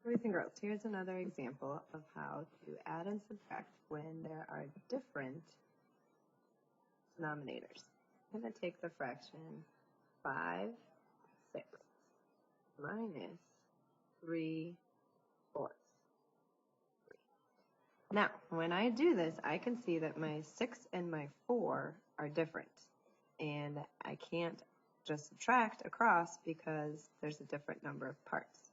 Boys and girls, here's another example of how to add and subtract when there are different denominators. I'm going to take the fraction 5/6 minus 3/4. Now, when I do this, I can see that my 6 and my 4 are different. And I can't just subtract across because there's a different number of parts.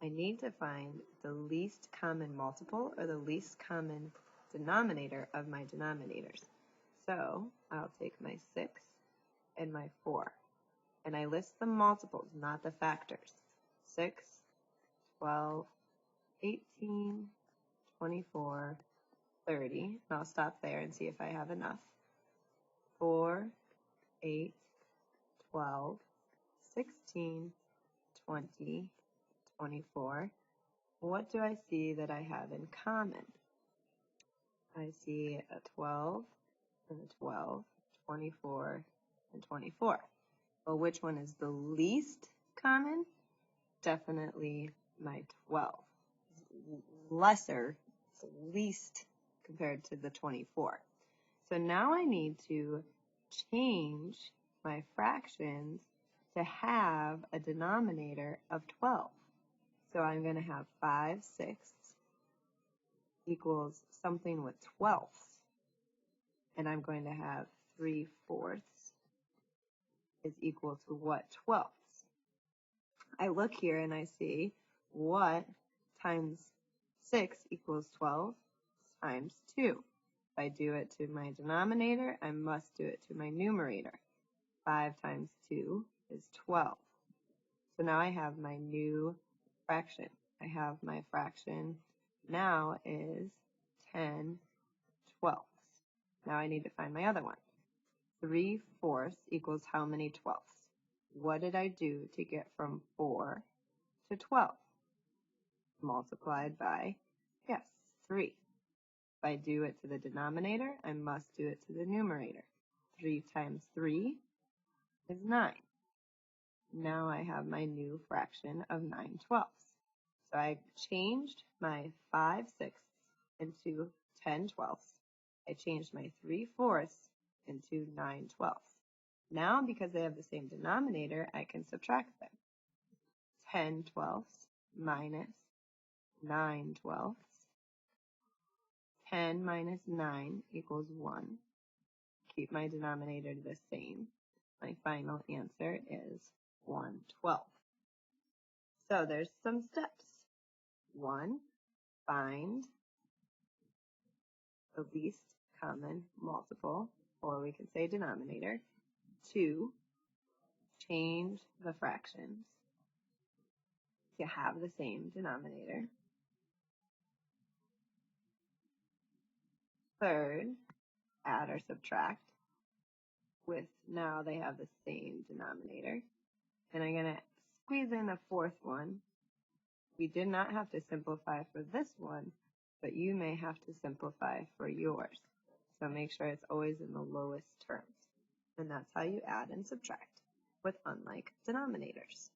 I need to find the least common multiple or the least common denominator of my denominators. So I'll take my 6 and my 4, and I list the multiples, not the factors. 6, 12, 18, 24, 30, and I'll stop there and see if I have enough. 4, 8, 12, 16, 20, 24. What do I see that I have in common? I see a 12 and a 12, 24, and 24. Well, which one is the least common? Definitely my 12. Lesser, it's least compared to the 24. So now I need to change my fractions to have a denominator of 12. So I'm going to have 5/6 equals something with 12ths. And I'm going to have 3/4 is equal to what 12ths? I look here and I see what times 6 equals 12 times 2. If I do it to my denominator, I must do it to my numerator. 5 times 2 is 12. So now I have my new fraction. I have my fraction now is 10/12. Now I need to find my other one. 3/4 equals how many 12ths? What did I do to get from 4 to 12? Multiplied by, yes, 3. If I do it to the denominator, I must do it to the numerator. 3 times 3 is 9. Now I have my new fraction of 9/12. So I changed my 5/6 into 10/12. I changed my 3/4 into 9/12. Now, because they have the same denominator, I can subtract them. 10/12 minus 9/12. 10 minus 9 equals 1. Keep my denominator the same. My final answer is 1/12. So there's some steps. 1, find the least common multiple, or we can say denominator. 2, change the fractions to have the same denominator. 3rd, add or subtract with now they have the same denominator. And I'm going to squeeze in a 4th one. We did not have to simplify for this one, but you may have to simplify for yours. So make sure it's always in the lowest terms. And that's how you add and subtract with unlike denominators.